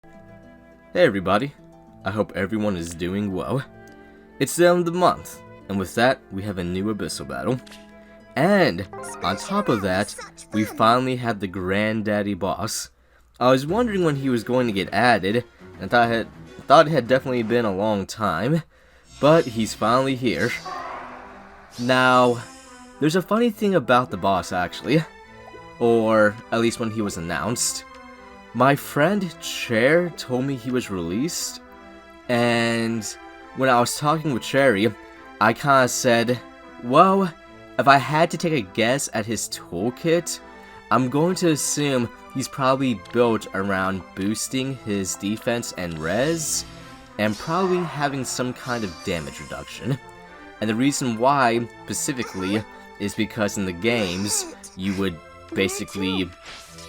Hey everybody, I hope everyone is doing well. It's the end of the month, and with that, we have a new Abyssal battle. And, on top of that, we finally have the Granddaddy boss. I was wondering when he was going to get added, and thought it had definitely been a long time, but he's finally here. Now, there's a funny thing about the boss actually, or at least when he was announced. My friend Chair told me he was released, and when I was talking with Cherry, I kinda said, well, if I had to take a guess at his toolkit, I'm going to assume he's probably built around boosting his defense and res, and probably having some kind of damage reduction. And the reason why, specifically, is because in the games, you would basically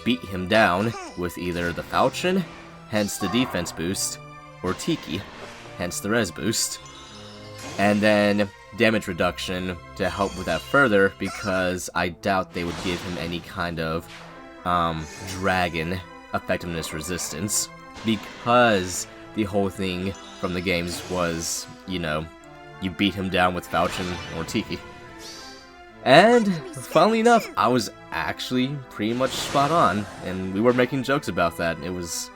beat him down with either the Falchion, hence the defense boost, or Tiki, hence the res boost. And then damage reduction to help with that further, because I doubt they would give him any kind of dragon effectiveness resistance, because the whole thing from the games was, you beat him down with Falchion or Tiki. And, funnily enough, I was actually pretty much spot on, and we were making jokes about that. It was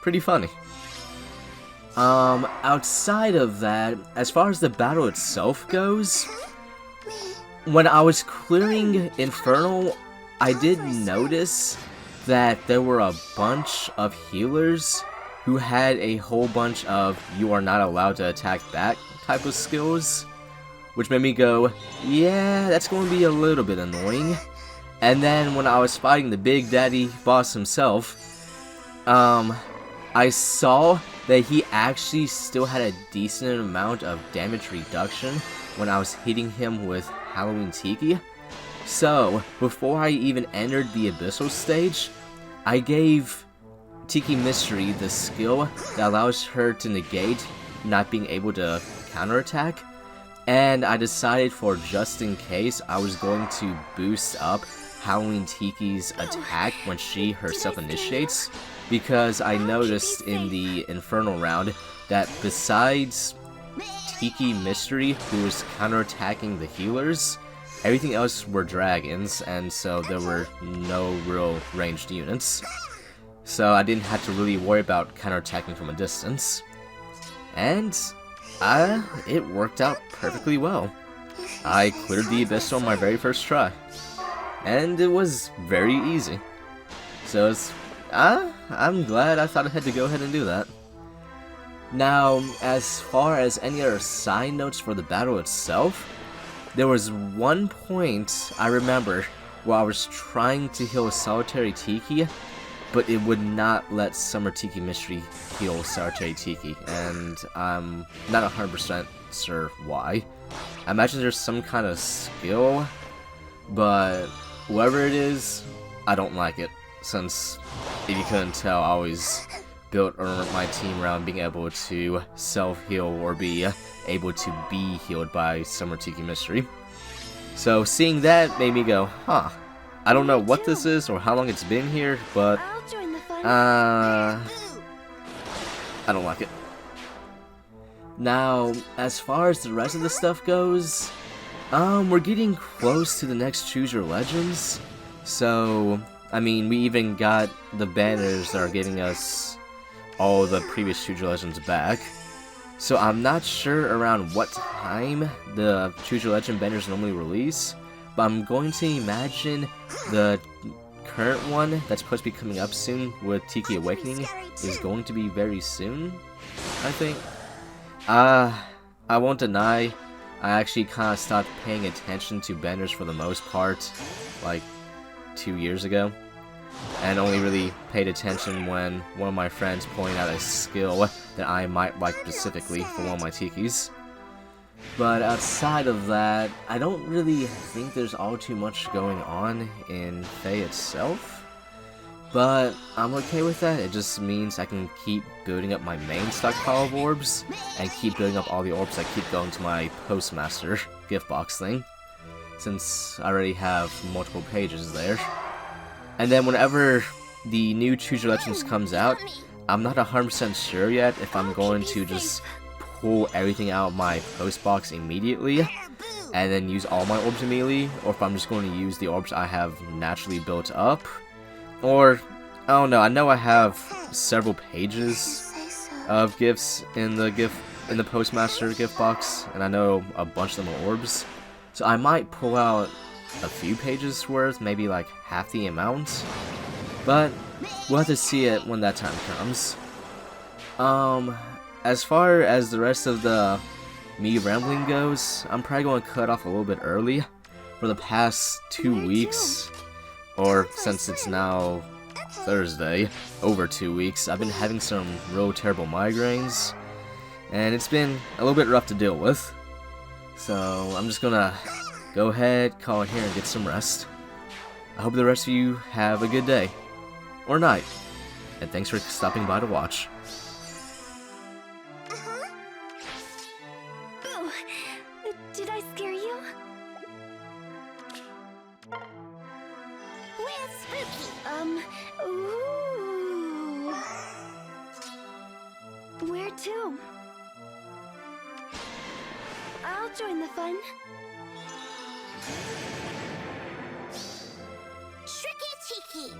pretty funny. Outside of that, as far as the battle itself goes, when I was clearing Infernal, I did notice that there were a bunch of healers who had a whole bunch of "you are not allowed to attack back" type of skills, which made me go, yeah, that's going to be a little bit annoying. And then when I was fighting the Big Daddy boss himself, I saw that he actually still had a decent amount of damage reduction when I was hitting him with Halloween Tiki. So, before I even entered the Abyssal stage, I gave Tiki Mystery the skill that allows her to negate not being able to counterattack. And I decided, for just in case, I was going to boost up Halloween Tiki's attack when she herself initiates, because I noticed in the Infernal round that besides Tiki Mystery, who was counterattacking the healers, everything else were dragons, and so there were no real ranged units. So I didn't have to really worry about counterattacking from a distance. And it worked out perfectly well. I cleared the Abyssal on my very first try, and it was very easy. So I'm glad I thought I had to go ahead and do that. Now, as far as any other side notes for the battle itself, there was one point I remember where I was trying to heal Solitary Tiki, but it would not let Summer Tiki Mystery heal Solitary Tiki, and I'm not 100% sure why. I imagine there's some kind of skill, but whoever it is, I don't like it, since, if you couldn't tell, I always built my team around being able to self-heal or be able to be healed by Summer Tiki Mystery. So seeing that made me go, huh, I don't know what this is or how long it's been here, but I don't like it. Now, as far as the rest of the stuff goes, we're getting close to the next Choose Your Legends. So, I mean, we even got the banners that are giving us all the previous Choose Your Legends back. So I'm not sure around what time the Choose Your Legend banners normally release, but I'm going to imagine the current one that's supposed to be coming up soon with Tiki Awakening is going to be very soon, I think. I won't deny, I actually kind of stopped paying attention to banners for the most part, like 2 years ago, and only really paid attention when one of my friends pointed out a skill that I might like specifically for one of my Tikis. But outside of that, I don't really think there's all too much going on in Fae itself. But I'm okay with that. It just means I can keep building up my main stockpile of orbs, and keep building up all the orbs that keep going to my Postmaster gift box thing, since I already have multiple pages there. And then whenever the new Choose Your Legends comes out, I'm not 100% sure yet if I'm going to just pull everything out of my post box immediately and then use all my orbs immediately, or if I'm just going to use the orbs I have naturally built up, or I don't know. I know I have several pages of gifts in the Postmaster gift box, and I know a bunch of them are orbs, so I might pull out a few pages worth, maybe like half the amount, but we'll have to see it when that time comes. As far as the rest of the me rambling goes, I'm probably going to cut off a little bit early. For the past 2 weeks, or since it's now Thursday, over 2 weeks, I've been having some real terrible migraines, and it's been a little bit rough to deal with. So I'm just gonna go ahead, call it here, and get some rest. I hope the rest of you have a good day, or night, and thanks for stopping by to watch. Boo! Did I scare you? Where's Spooky? Ooh. Where to? I'll join the fun. Tricky Tiki!